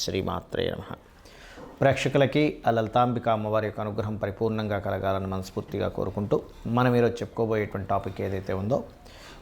శ్రీమాత్రే నమః. ప్రేక్షకులకి ఆ లలితాంబిక అమ్మవారి యొక్క అనుగ్రహం పరిపూర్ణంగా కలగాలని మనస్ఫూర్తిగా కోరుకుంటూ మనం ఈరోజు చెప్పుకోబోయేటువంటి టాపిక్ ఏదైతే ఉందో,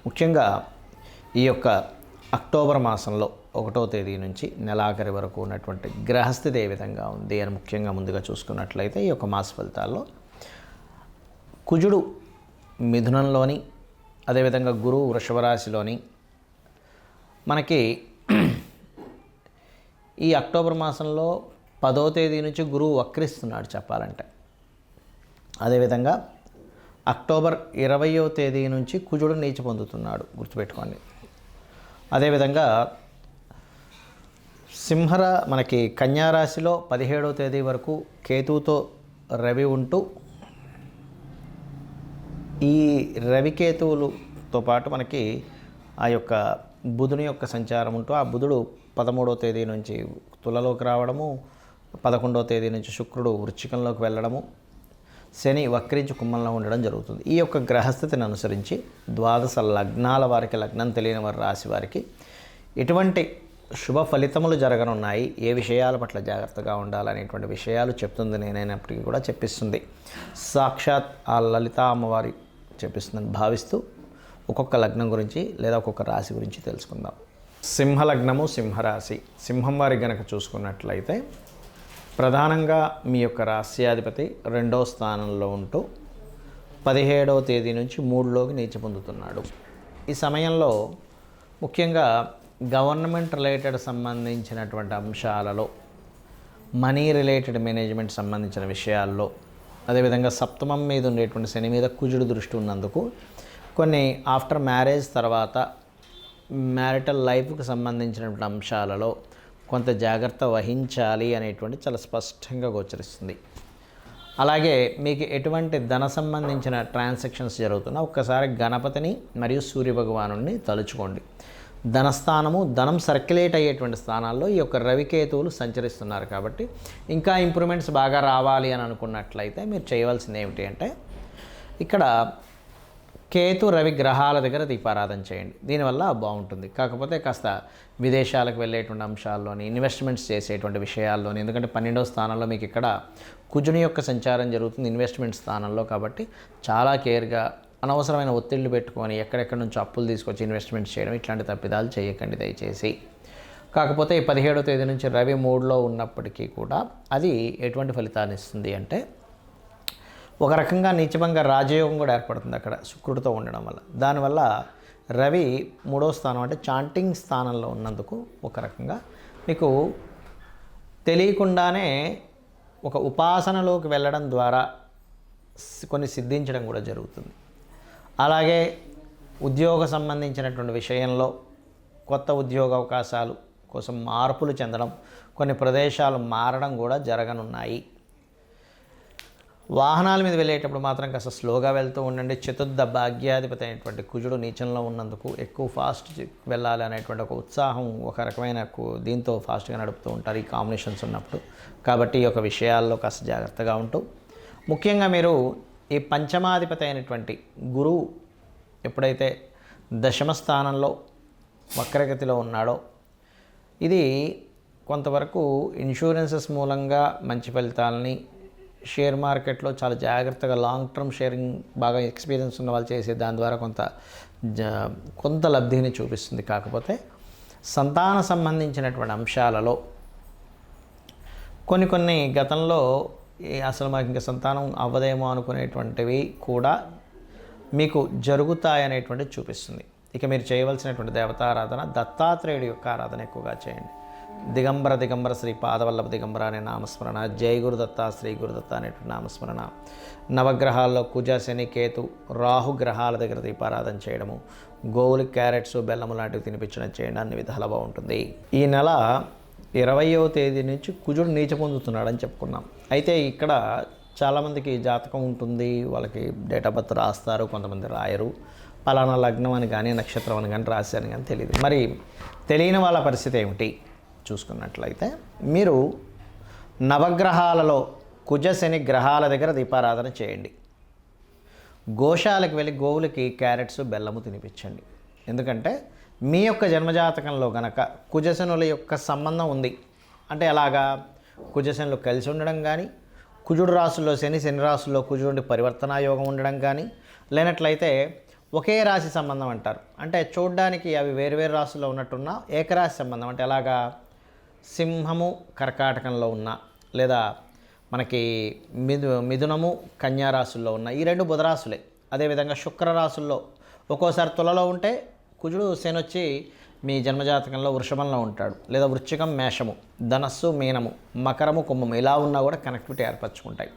ముఖ్యంగా ఈ యొక్క అక్టోబర్ మాసంలో 1వ తేదీ నుంచి నెలాఖరి వరకు ఉన్నటువంటి గ్రహస్థితి ఏ విధంగా ఉంది అని ముఖ్యంగా ముందుగా చూసుకున్నట్లయితే, ఈ యొక్క మాస ఫలితాల్లో కుజుడు మిథునంలోని, అదేవిధంగా గురువు వృషభ రాశిలోని మనకి ఈ అక్టోబర్ మాసంలో 10వ తేదీ నుంచి గురువు వక్రిస్తున్నాడు చెప్పాలంటే. అదేవిధంగా అక్టోబర్ 20వ తేదీ నుంచి కుజుడు నీచ పొందుతున్నాడు, గుర్తుపెట్టుకోండి. అదేవిధంగా మనకి కన్యారాశిలో 17వ తేదీ వరకు కేతువుతో రవి ఉంటూ, ఈ రవికేతువులతో పాటు మనకి ఆ యొక్క బుధుని యొక్క సంచారం ఉంటూ, ఆ బుధుడు 13వ తేదీ నుంచి తులలోకి రావడము, 11వ తేదీ నుంచి శుక్రుడు వృశ్చికంలోకి వెళ్ళడము, శని వక్రించి కుంభంలో ఉండడం జరుగుతుంది. ఈ యొక్క గ్రహస్థితిని అనుసరించి ద్వాదశ లగ్నాల వారికి, లగ్నం తెలియని వారి రాశి వారికి ఎటువంటి శుభ ఫలితములు జరగనున్నాయి, ఏ విషయాల పట్ల జాగ్రత్తగా ఉండాలనేటువంటి విషయాలు చెప్తుంది. నేనైనప్పటికీ కూడా చెప్పిస్తుంది సాక్షాత్ ఆ లలితా అమ్మవారి చెప్పిస్తుందని భావిస్తూ ఒక్కొక్క లగ్నం గురించి లేదా ఒక్కొక్క రాశి గురించి తెలుసుకుందాం. సింహలగ్నము, సింహరాశి. సింహం వారి గనక చూసుకున్నట్లయితే ప్రధానంగా మీ యొక్క రాశ్యాధిపతి 2వ స్థానంలో ఉంటూ 17వ తేదీ నుంచి 3లోకి నీచ పొందుతున్నాడు. ఈ సమయంలో ముఖ్యంగా గవర్నమెంట్ రిలేటెడ్ సంబంధించినటువంటి అంశాలలో, మనీ రిలేటెడ్ మేనేజ్మెంట్ సంబంధించిన విషయాల్లో, అదేవిధంగా సప్తమం మీద ఉండేటువంటి శని మీద కుజుడు దృష్టి ఉన్నందుకు కొన్ని ఆఫ్టర్ మ్యారేజ్ తర్వాత మ్యారిటల్ లైఫ్కి సంబంధించినటువంటి అంశాలలో కొంత జాగ్రత్త వహించాలి అనేటువంటి చాలా స్పష్టంగా గోచరిస్తుంది. అలాగే మీకు ఎటువంటి ధన సంబంధించిన ట్రాన్సాక్షన్స్ జరుగుతున్నా ఒక్కసారి గణపతిని మరియు సూర్యభగవానుని తలుచుకోండి. ధనస్థానము, ధనం సర్క్యులేట్ అయ్యేటువంటి స్థానాల్లో ఈ యొక్క రవికేతువులు సంచరిస్తున్నారు కాబట్టి ఇంకా ఇంప్రూవ్మెంట్స్ బాగా రావాలి అని అనుకున్నట్లయితే మీరు చేయవలసింది ఏమిటి అంటే, ఇక్కడ కేతు రవి గ్రహాల దగ్గర దీపారాధన చేయండి. దీనివల్ల బాగుంటుంది. కాకపోతే కాస్త విదేశాలకు వెళ్ళేటువంటి అంశాల్లోని, ఇన్వెస్ట్మెంట్స్ చేసేటువంటి విషయాల్లోని, ఎందుకంటే 12వ స్థానంలో మీకు ఇక్కడ కుజుని యొక్క సంచారం జరుగుతుంది ఇన్వెస్ట్మెంట్ స్థానంలో. కాబట్టి చాలా కేర్గా, అనవసరమైన ఒత్తిళ్లు పెట్టుకొని ఎక్కడెక్కడి నుంచో అప్పులు తీసుకొచ్చి ఇన్వెస్ట్మెంట్ చేయడం, ఇట్లాంటి తప్పిదాలు చేయకండి దయచేసి. కాకపోతే 17వ తేదీ నుంచి రవి 3లో ఉన్నప్పటికీ కూడా అది ఎటువంటి ఫలితాన్ని ఇస్తుంది అంటే, ఒక రకంగా నీచభంగా రాజయోగం కూడా ఏర్పడుతుంది అక్కడ శుక్రుడితో ఉండడం వల్ల. దానివల్ల రవి 3వ స్థానం అంటే చాంటింగ్ స్థానంలో ఉన్నందుకు ఒక రకంగా మీకు తెలియకుండానే ఒక ఉపాసనలోకి వెళ్ళడం ద్వారా కొన్ని సిద్ధించడం కూడా జరుగుతుంది. అలాగే ఉద్యోగ సంబంధించినటువంటి విషయంలో కొత్త ఉద్యోగ అవకాశాలు కోసం మార్పులు చెందడం, కొన్ని ప్రదేశాలు మారడం కూడా జరగనున్నాయి. వాహనాల మీద వెళ్ళేటప్పుడు మాత్రం కాస్త స్లోగా వెళ్తూ ఉండండి. చతుర్థ భాగ్యాధిపతి అయినటువంటి కుజుడు నీచంలో ఉన్నందుకు ఎక్కువ ఫాస్ట్ వెళ్ళాలి అనేటువంటి ఒక ఉత్సాహం, ఒక రకమైన దీంతో ఫాస్ట్గా నడుపుతూ ఉంటారు ఈ కాంబినేషన్స్ ఉన్నప్పుడు. కాబట్టి ఈ యొక్క విషయాల్లో కాస్త జాగ్రత్తగా ఉంటూ, ముఖ్యంగా మీరు ఈ పంచమాధిపతి అయినటువంటి గురువు ఎప్పుడైతే దశమ స్థానంలో వక్రగతిలో ఉన్నాడో, ఇది కొంతవరకు ఇన్సూరెన్సెస్ మూలంగా మంచి ఫలితాలని, షేర్ మార్కెట్లో చాలా జాగ్రత్తగా లాంగ్ టర్మ్ షేరింగ్ బాగా ఎక్స్పీరియన్స్ ఉన్న వాళ్ళు చేసే దాని ద్వారా కొంత లబ్ధిని చూపిస్తుంది. కాకపోతే సంతాన సంబంధించినటువంటి అంశాలలో కొన్ని గతంలో అసలు మాకు ఇంకా సంతానం అవ్వదేమో అనుకునేటువంటివి కూడా మీకు జరుగుతాయనేటువంటిది చూపిస్తుంది. ఇక మీరు చేయవలసినటువంటి దేవతారాధన దత్తాత్రేయుడి యొక్క ఆరాధన ఎక్కువగా చేయండి. దిగంబర శ్రీ పాదవల్లభ దిగంబర అనే నామస్మరణ, జై గురుదత్త శ్రీ గురుదత్త అనేటువంటి నామస్మరణ, నవగ్రహాల్లో కుజ, శని, కేతు, రాహు గ్రహాల దగ్గర దీపారాధన చేయడము, గోవులు క్యారెట్స్, బెల్లము లాంటివి తినిపించడం చేయండి. అన్ని విధాలు బాగుంటుంది. ఈ నెల 20వ తేదీ నుంచి కుజుడు నీచ పొందుతున్నాడని చెప్పుకున్నాం. అయితే ఇక్కడ చాలామందికి జాతకం ఉంటుంది, వాళ్ళకి డేట్ ఆఫ్ బర్త్ రాస్తారు, కొంతమంది రాయరు. పలానా లగ్నం అని కానీ, నక్షత్రం అని కానీ, రాశి అని కానీ తెలియదు. మరి తెలియని వాళ్ళ పరిస్థితి ఏమిటి చూసుకున్నట్లయితే, మీరు నవగ్రహాలలో కుజ శని గ్రహాల దగ్గర దీపారాధన చేయండి. గోశాలకు వెళ్ళి గోవులకి క్యారెట్స్, బెల్లము తినిపించండి. ఎందుకంటే మీ యొక్క జన్మజాతకంలో గనక కుజశనుల యొక్క సంబంధం ఉంది, అంటే ఎలాగా కుజశనులు కలిసి ఉండడం కానీ, కుజుడు రాశుల్లో శని, శని రాశుల్లో కుజుడి పరివర్తనా యోగం ఉండడం కానీ, లేనట్లయితే ఒకే రాశి సంబంధం అంటారు. అంటే చూడ్డానికి అవి వేరువేరు రాశుల్లో ఉన్నట్టున్న ఏకరాశి సంబంధం. అంటే ఎలాగా సింహము కర్కాటకంలో ఉన్న, లేదా మనకి మిథునము కన్యా రాశుల్లో ఉన్న ఈ రెండు బుధరాశులే. అదేవిధంగా శుక్రరాశుల్లో ఒక్కోసారి తులలో ఉంటే కుజుడు శని వచ్చి మీ జన్మజాతకంలో వృషభంలో ఉంటాడు, లేదా వృశ్చికం మేషము, ధనస్సు మీనము, మకరము కుంభము ఇలా ఉన్నా కూడా కనెక్టివిటీ ఏర్పరచుకుంటాయి.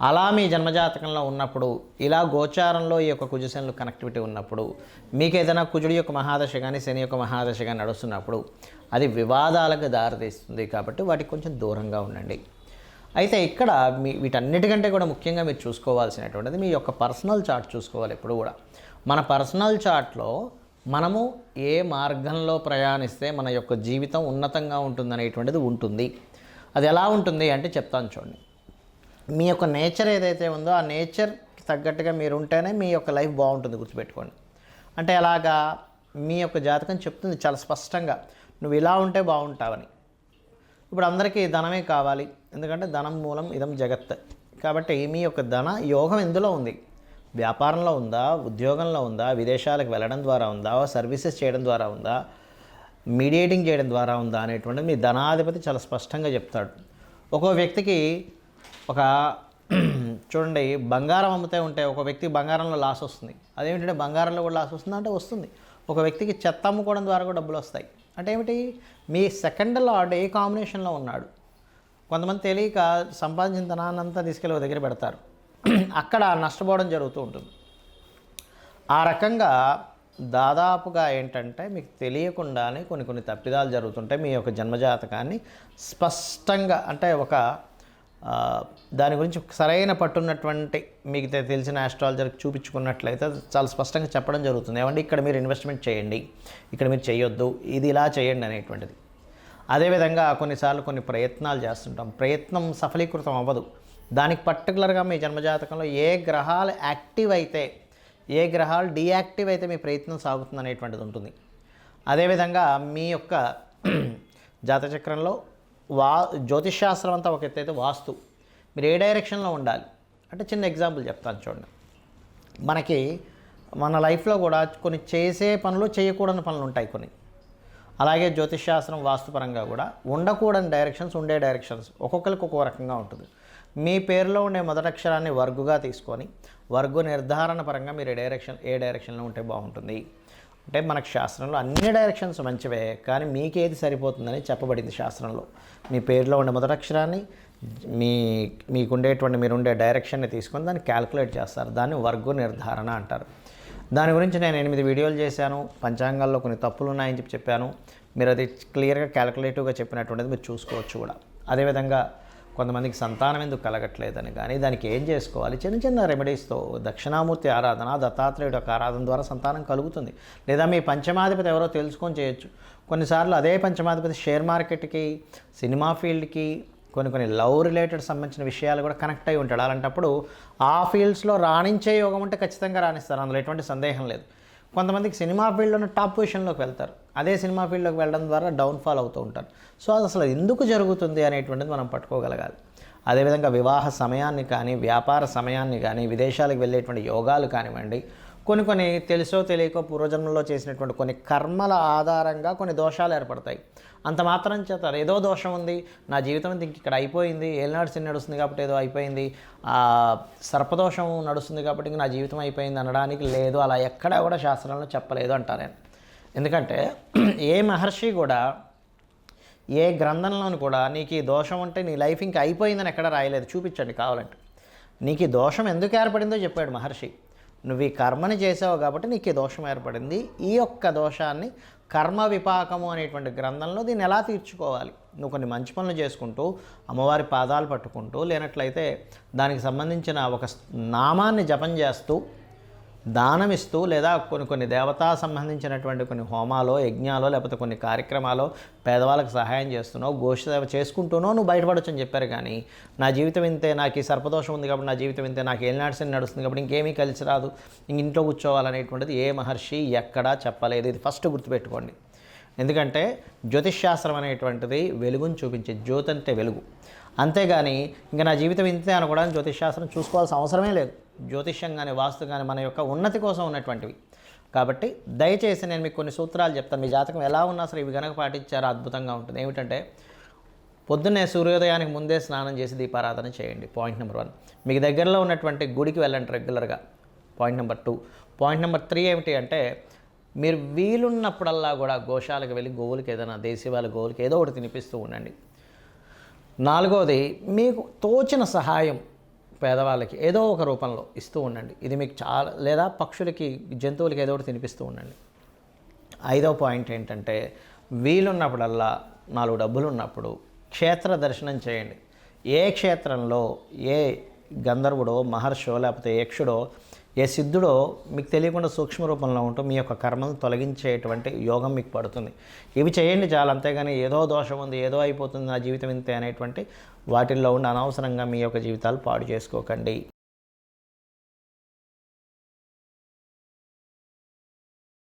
అలా మీ జన్మజాతకంలో ఉన్నప్పుడు ఇలా గోచారంలో ఈ యొక్క కుజశనులు కనెక్టివిటీ ఉన్నప్పుడు మీకు ఏదైనా కుజుడి యొక్క మహాదశ కానీ శని యొక్క మహాదశ కానీ నడుస్తున్నప్పుడు అది వివాదాలకు దారితీస్తుంది. కాబట్టి వాటికి కొంచెం దూరంగా ఉండండి. అయితే ఇక్కడ వీటన్నిటికంటే కూడా ముఖ్యంగా మీరు చూసుకోవాల్సినటువంటిది మీ యొక్క పర్సనల్ చార్ట్ చూసుకోవాలి. ఎప్పుడు కూడా మన పర్సనల్ చార్ట్లో మనము ఏ మార్గంలో ప్రయాణిస్తే మన యొక్క జీవితం ఉన్నతంగా ఉంటుందనేటువంటిది ఉంటుంది. అది ఎలా ఉంటుంది అంటే చెప్తాను చూడండి. మీ యొక్క నేచర్ ఏదైతే ఉందో ఆ నేచర్కి తగ్గట్టుగా మీరు ఉంటేనే మీ యొక్క లైఫ్ బాగుంటుంది, గుర్తుపెట్టుకోండి. అంటే అలాగా మీ యొక్క జాతకం చెప్తుంది చాలా స్పష్టంగా, నువ్వు ఇలా ఉంటే బాగుంటావని. ఇప్పుడు అందరికీ ధనమే కావాలి, ఎందుకంటే ధనం మూలం ఇదం జగత్. కాబట్టి మీ యొక్క ధన యోగం ఎందులో ఉంది? వ్యాపారంలో ఉందా, ఉద్యోగంలో ఉందా, విదేశాలకు వెళ్ళడం ద్వారా ఉందా, సర్వీసెస్ చేయడం ద్వారా ఉందా, మీడియేటింగ్ చేయడం ద్వారా ఉందా అనేటువంటిది మీ ధనాధిపతి చాలా స్పష్టంగా చెప్తాడు. ఒక్కో వ్యక్తికి ఒక చూడండి, బంగారం అమ్ముతే ఉంటే ఒక వ్యక్తికి బంగారంలో లాస్ వస్తుంది. అదేమిటంటే బంగారంలో కూడా లాస్ వస్తుందా అంటే వస్తుంది. ఒక వ్యక్తికి చెత్త అమ్ముకోవడం ద్వారా కూడా డబ్బులు వస్తాయి. అంటే ఏమిటి? మీ సెకండ్ లార్డ్ ఏ కాంబినేషన్లో ఉన్నాడు. కొంతమంది తెలియక సంపాదించిన ధనాన్నంతా తీసుకెళ్ళి ఒక దగ్గర పెడతారు, అక్కడ నష్టపోవడం జరుగుతూ ఉంటుంది. ఆ రకంగా దాదాపుగా ఏంటంటే మీకు తెలియకుండానే కొన్ని తప్పిదాలు జరుగుతుంటాయి. మీ యొక్క జన్మజాతకాన్ని స్పష్టంగా అంటే ఒక దాని గురించి సరైన పట్టున్నటువంటి మీకు తెలిసిన ఆస్ట్రాలజర్కి చూపించుకున్నట్లయితే చాలా స్పష్టంగా చెప్పడం జరుగుతుంది. ఏమంటే ఇక్కడ మీరు ఇన్వెస్ట్మెంట్ చేయండి, ఇక్కడ మీరు చేయొద్దు, ఇది ఇలా చేయండి అనేటువంటిది. అదేవిధంగా కొన్నిసార్లు కొన్ని ప్రయత్నాలు చేస్తుంటాం, ప్రయత్నం సఫలీకృతం అవ్వదు. దానికి పర్టికులర్గా మీ జన్మజాతకంలో ఏ గ్రహాలు యాక్టివ్ అయితే, ఏ గ్రహాలు డీయాక్టివ్ అయితే మీ ప్రయత్నం సాగుతుంది అనేటువంటిది ఉంటుంది. అదేవిధంగా మీ యొక్క జాతచక్రంలో జ్యోతిష్శాస్త్రం అంతా ఒక ఎత్తైతే వాస్తు మీరు ఏ డైరెక్షన్లో ఉండాలి అంటే చిన్న ఎగ్జాంపుల్ చెప్తాను చూడండి. మనకి మన లైఫ్లో కూడా కొన్ని చేసే పనులు, చేయకూడని పనులు ఉంటాయి కొన్ని. అలాగే జ్యోతిష్శాస్త్రం వాస్తుపరంగా కూడా ఉండకూడని డైరెక్షన్స్, ఉండే డైరెక్షన్స్ ఒక్కొక్కరికి ఒక్కో రకంగా ఉంటుంది. మీ పేరులో ఉండే మొదటి అక్షరాన్ని వర్గుగా తీసుకొని వర్గు నిర్ధారణ పరంగా మీరు ఏ డైరెక్షన్లో ఉంటే బాగుంటుంది అంటే మనకు శాస్త్రంలో అన్ని డైరెక్షన్స్ మంచివే, కానీ మీకేది సరిపోతుందని చెప్పబడింది శాస్త్రంలో. మీ పేరులో ఉండే మొదటి అక్షరాన్ని మీకుండేటువంటి మీరుండే డైరెక్షన్ని తీసుకొని దాన్ని క్యాల్కులేట్ చేస్తారు. దాన్ని వర్గు నిర్ధారణ అంటారు. దాని గురించి నేను 8 వీడియోలు చేశాను. పంచాంగాల్లో కొన్ని తప్పులు ఉన్నాయని చెప్పాను. మీరు అది క్లియర్గా క్యాల్కులేటివ్గా చెప్పినటువంటిది మీరు చూసుకోవచ్చు కూడా. అదేవిధంగా కొంతమందికి సంతానం ఎందుకు కలగట్లేదని కానీ దానికి ఏం చేసుకోవాలి, చిన్న రెమెడీస్తో దక్షిణామూర్తి ఆరాధన, దత్తాత్రేయుడు యొక్క ఆరాధన ద్వారా సంతానం కలుగుతుంది. లేదా మీ పంచమాధిపతి ఎవరో తెలుసుకొని చేయొచ్చు. కొన్నిసార్లు అదే పంచమాధిపతి షేర్ మార్కెట్కి, సినిమా ఫీల్డ్కి, కొన్ని లవ్ రిలేటెడ్ సంబంధించిన విషయాలు కూడా కనెక్ట్ అయి ఉంటాడు. అలాంటప్పుడు ఆ ఫీల్డ్స్లో రాణించే యోగం ఉంటే ఖచ్చితంగా రాణిస్తారు, అందులో ఎటువంటి సందేహం లేదు. కొంతమందికి సినిమా ఫీల్డ్లోనే టాప్ పొజిషన్లోకి వెళ్తారు, అదే సినిమా ఫీల్డ్లోకి వెళ్ళడం ద్వారా డౌన్ఫాల్ అవుతూ ఉంటారు. సో అది అసలు ఎందుకు జరుగుతుంది అనేటువంటిది మనం పట్టుకోగలగాలి. అదేవిధంగా వివాహ సమయాన్ని కానీ, వ్యాపార సమయాన్ని కానీ, విదేశాలకు వెళ్ళేటువంటి యోగాలు కానివ్వండి, కొన్ని తెలుసో తెలియకో పూర్వజన్మలో చేసినటువంటి కొన్ని కర్మల ఆధారంగా కొన్ని దోషాలు ఏర్పడతాయి. అంత మాత్రం చేత ఏదో దోషం ఉంది, నా జీవితం ఇంక ఇక్కడ అయిపోయింది, ఏలినాడు శని నడుస్తుంది కాబట్టి ఏదో అయిపోయింది, సర్పదోషం నడుస్తుంది కాబట్టి ఇంక నా జీవితం అయిపోయింది అనడానికి లేదు. అలా ఎక్కడా కూడా శాస్త్రంలో చెప్పలేదు అంటా నేను. ఎందుకంటే ఏ మహర్షి కూడా, ఏ గ్రంథంలోని కూడా నీకు ఈ దోషం ఉంటే నీ లైఫ్ ఇంక అయిపోయిందని ఎక్కడ రాయలేదు. చూపించండి కావాలంటే. నీకు ఈ దోషం ఎందుకు ఏర్పడిందో చెప్పాడు మహర్షి. నువ్వు ఈ కర్మని చేసావు కాబట్టి నీకు ఈ దోషం ఏర్పడింది. ఈ యొక్క దోషాన్ని కర్మ విపాకము అనేటువంటి గ్రంథంలో దీన్ని ఎలా తీర్చుకోవాలి, నువ్వు కొన్ని మంచి పనులు చేసుకుంటూ అమ్మవారి పాదాలు పట్టుకుంటూ, లేనట్లయితే దానికి సంబంధించిన ఒక నామాన్ని జపం చేస్తూ, దానమిస్తూ, లేదా కొన్ని దేవతా సంబంధించినటువంటి కొన్ని హోమాలో, యజ్ఞాలో, లేకపోతే కొన్ని కార్యక్రమాలు పేదవాళ్ళకి సహాయం చేస్తున్నావు, గోష్ఠి సేవ చేసుకుంటూనో నువ్వు బయటపడొచ్చు అని చెప్పారు. కానీ నా జీవితం ఇంతే, నాకు ఈ సర్పదోషం ఉంది కాబట్టి నా జీవితం ఇంతే, నాకు ఏలినాడు శని నడుస్తుంది కాబట్టి ఇంకేమీ కలిసి రాదు, ఇంట్లో కూర్చోవాలనేటువంటిది ఏ మహర్షి ఎక్కడా చెప్పలేదు. ఇది ఫస్ట్ గుర్తుపెట్టుకోండి. ఎందుకంటే జ్యోతిష్శాస్త్రం అనేటువంటిది వెలుగును చూపించే, జ్యోతి అంటే వెలుగు. అంతేగాని ఇంకా నా జీవితం ఇంతే అనుకోవడానికి జ్యోతిష్శాస్త్రం చూసుకోవాల్సిన అవసరమే లేదు. జ్యోతిష్యం కానీ వాస్తు కానీ మన యొక్క ఉన్నతి కోసం ఉన్నటువంటివి. కాబట్టి దయచేసి నేను మీకు కొన్ని సూత్రాలు చెప్తాను. మీ జాతకం ఎలా ఉన్నా సరే ఇవి కనుక పాటించారో అద్భుతంగా ఉంటుంది. ఏమిటంటే పొద్దున్నే సూర్యోదయానికి ముందే స్నానం చేసి దీపారాధన చేయండి. Point number 1. మీకు దగ్గరలో ఉన్నటువంటి గుడికి వెళ్ళండి రెగ్యులర్గా. Point number 2. పాయింట్ నెంబర్ 3 ఏమిటి అంటే మీరు వీలున్నప్పుడల్లా కూడా గోశాలకు వెళ్ళి గోవులకి ఏదైనా దేశీవాళ గోవులకి ఏదో ఒకటి తినిపిస్తూ ఉండండి. 4వది మీకు తోచిన సహాయం పేదవాళ్ళకి ఏదో ఒక రూపంలో ఇస్తూ ఉండండి. ఇది మీకు చాలా, లేదా పక్షులకి జంతువులకి ఏదో ఒకటి తినిపిస్తూ ఉండండి. 5వ పాయింట్ ఏంటంటే వీలున్నప్పుడల్లా 4 డబ్బులు ఉన్నప్పుడు క్షేత్ర దర్శనం చేయండి. ఏ క్షేత్రంలో ఏ గంధర్వుడో మహర్షో లేకపోతే యక్షుడో ఏ సిద్ధుడో మీకు తెలియకుండా సూక్ష్మ రూపంలో ఉంటూ మీ యొక్క కర్మను తొలగించేటువంటి యోగం మీకు పడుతుంది. ఇవి చేయండి చాలు. అంతేగాని ఏదో దోషం ఉంది, ఏదో అయిపోతుంది, నా జీవితం ఇంతే అనేటువంటి వాటిల్లో ఉండి అనవసరంగా మీ యొక్క జీవితాలు పాడు చేసుకోకండి.